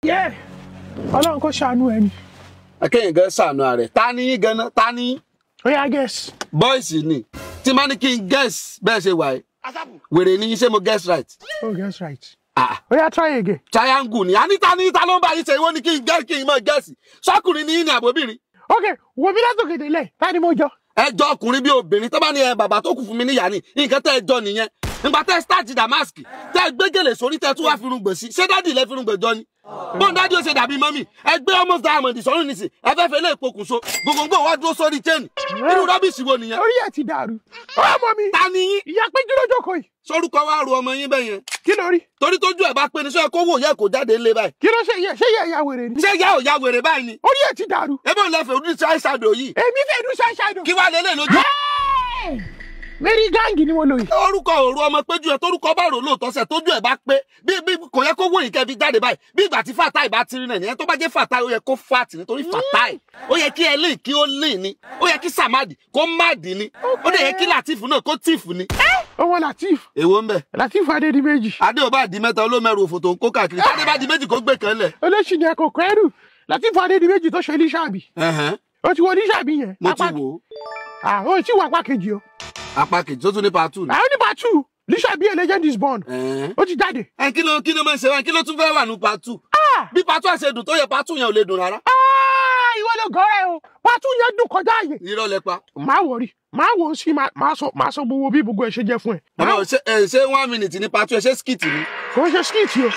Yeah. Ọlọ́run kò ṣàánú ẹni. Akẹ́yìn gan ṣàánú ààrẹ. Ta ni yín gan-an? Ta ni yín? Ó yá guess. Boys ni. Tí máa ní kí n guess bẹ́ẹ̀ ṣe wà yìí. Wèrè ni yín ṣé mo guess right? Oh, guess right. Ó yá try again. Triangle ni. Anita ni ta ló ń bá yín ṣe ìwọ ni kí n mọ̀ guess. Sọ́kùnrin ni yín ni àbóbìnrin. Okay, wo mi látòkè délẹ̀. Ta ni mo jọ? Ẹ jọ ọkùnrin bí obìnrin tó bá ní bàbá tó kù fún mi níyà ni. Nǹkan tẹ́ ẹ jọ nìyẹn. Nígbà tẹ́ start Damask. Tẹ́ gbégèlè sórí tẹ́ tún wá fi rúgbìn sí. Ṣé dádì lẹ fi rúgbìn jọ ni? Bọ́n dádì ó ṣe dàbí mọ́mì. Ẹ gbé almost diamond sọ́run nísìn. Ẹ fẹ́ fẹ́ lé ìpokùnso. Gbogbo wá dúró sórí chain. Irú rọ́bìsì wo nìyẹn? Orí ẹ̀ ti dàrú. Ọmọ mi. Ta ni yín? Ìyá Péjú ló jókòó yìí. Sórúkọ wá ru ọmọ yín bẹ́yẹn. Kí ló rí? Torí tójú ẹ̀ bá pé ni sọ kó wò yẹ kó jáde ńlé báyìí. Kí ló ṣe yẹ? Ṣé yẹ ìyá wèrè ni? Ṣé yẹ ò ya wèrè báyìí ni? Orí ẹ̀ ti dàrú. Ebo ń lẹ fẹ́ ojú ṣáìṣàdò yìí. Èmi fẹ́ dún ṣáìṣàdò. Kí wá lélẹ̀ lójú? Mary Gangi ni mo lò yìí. Orúkọ òru ọmọ Péjú ẹ torúkọ bá rò lóòótọ́ sẹ̀ tójú ẹ̀ bá pé bí kò yẹ kó wò yìí kẹfì jáde báyìí bí ìgbà tí Fatai bá tiri náà nìyẹn tó bá jẹ́ Fatai ó yẹ kó fat nítorí Fatai ó yẹ kí Elin kí ó lìn ni ó yẹ kí Samadi kó Madi ni ó dẹ̀ yẹ kí Lateef náà kó Tiff ni. Ọwọ́ Lateef. Èwo ń bẹ̀? Lateef Adedimeji. Adé ò bá di mẹ́ta olómẹ́rù òfò tó ń kó káàkiri Adé bá di méjì kó gbé kan lẹ̀. Olóṣì ni àkókò ẹrù Lateef Adedimeji tó ṣe Lisabi. Ó ti wo Lisabi yẹn. Mo ti wò ó. Ó ti wo apá kejì o. Apá kejì tó tún ní part 2 ni. Àwọn ní part 2 Lisabi a legend is born. Ó ti jáde. Kí ló máa ń ṣe wá kí ló tún fẹ́ wà ní part 2? Bí part 2 ṣe dùn tó yẹ part 2 yẹn ò lè dùn rárá. Ìwọ ló gọ́rẹ́ o. Part 2 yẹn dùn kọjá ààyè. Irọ́ lẹ pa. Má wọrí. Má wò ó sí máa sọ gbogbo bí gbogbo ẹ ṣe jẹ́ fún ẹ. Ṣé 1 minute ní part 2 ẹ ṣe skit ni? Kò ṣe skit o.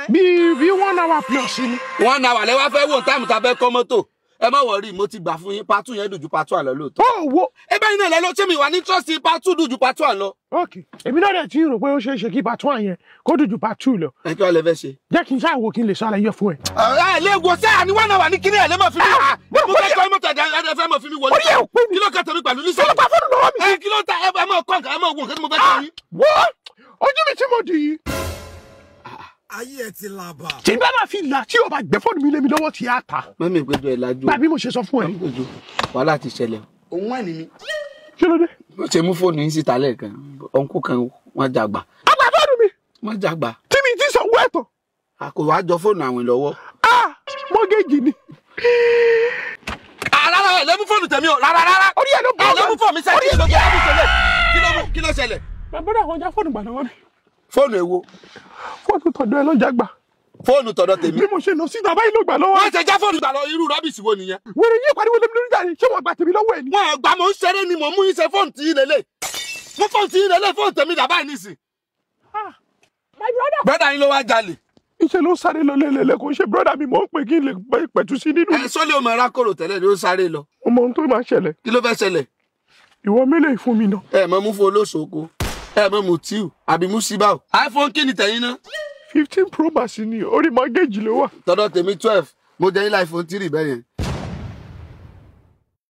Bí 1 hour plus ni. 1 hour lẹ wá fẹ́ wò táìmù tá fẹ́ kọ́ mọ́tò. Ẹ má wọrí mo ti gbà fún yín part 2 yẹn dùn ju part 1 lọ lóòótọ́. Ó wo. Ẹ bẹ́ẹ̀ náà lẹ lọ ṣé mi wà ní trust part 2 dùn ju part 1 lọ. Okay. Èmi náà dẹ̀ ti rò pé ó ṣeé ṣe kí part 1 yẹn kó dùn ju part 2 lọ. Ẹ kí wàá lẹ fẹ́ ṣe. Jẹ́ kí n ṣáà wo kí n lè ṣàlàyé fún ẹ. Ẹ lè wo sẹ́yà ní 1 hour ní kíní ẹ̀ lè mọ̀ fi mí wò. Mo fẹ́ kọ́ mọ́tò ẹ̀ fẹ́ mọ̀ fi mí wò. Orí ẹ̀ ò pé mi. Kí ló kẹ́ tẹ̀mí pẹ̀lú Lisabi? Kí ló pa fóònù lọ́wọ́ mi? Kí ló ta ẹ mọ̀ kọ́ nǹkan ẹ mọ̀ wò nǹkan tí mo fẹ́ kọ́ yín. Wọ́n ojú mi tí mo dì í. Ayé ẹ ti làbà. Tí bá máa fi là tí o bá gbẹ fóònù mi lé mi lọ́wọ́ tí a ta. Mẹ́mi ìpéjọ ẹ̀ lajú. Bá bí mo ṣe sọ fún ẹ. Wàhálà ti ṣẹlẹ̀. Òun wà ní mi. Kí ló dé? Mo ṣe mú fóònù yín síta lẹ́ẹ̀kan. Ọ̀nkú kan wọ́n jàgbà. Àgbà fóònù mi. Wọ́n jàgbà. Tí mi ti sanwó ẹ̀tọ́. Kò wá jọ fóònù àwìn lọ́wọ́. Mọ́gẹ́jì ni. Rárá ẹ̀ lẹ́mú fóònù tèmi o. Rárá. Orí ẹ̀ ló bọ̀. Ẹ̀ lẹ́mú fóònù mi sẹ́yìn. Kí ló ṣẹlẹ̀? Bàbá náà wọ́n já fóònù gbà lọ́wọ́ mi. Fóònù èwo? Fóònù tọ̀dọ̀ ẹ lọ́jà gbà. Fóònù tọ̀dọ̀ tèmi. Bí mo ṣe lọ sí bàbá yìí ló gbà lọ́wọ́. Wọ́n ṣe já fóònù gbà lọ irú rọ́bìsì wo nìyẹn? Wèrè yín pariwo lé mi lórí jáde ṣé wọ́n gbà tèmi lọ́wọ́ ẹ̀ ni. Wọ́n gbà mò ń ṣeré ni mò ń mú yín ṣe fóònù tí yín lélẹ̀. Mú fóònù tí yín lélẹ̀ fóònù tèmi dàbá yìí nísìn. My brother. Brọ́dà yín ló wá jalè. Iṣẹ́ ló sáré lọ lélẹ̀ kò ń ṣe brọ́dà mi mò ń pè kí n lè pẹ̀tù sí nínú. Sọ́lé ọmọ rákòrò tẹ́lẹ̀ ni ó sáré lọ. Ọmọ ohun tó máa ṣẹlẹ̀. Kí ló fẹ́ ṣẹlẹ̀? Ìwọ mélòó fún mi náà. Ẹ mọ mú fún olóṣòko. Ẹ mọ mú tíù àbí mú síbáù. iPhone kí ni tẹ̀yìn náà? 15 Pro Max ni orí mọ́gẹ́jì ló wà. Tọ́dọ̀ tèmi 12 mo jẹ́ ilé iPhone 3 bẹ́ẹ̀ yẹn.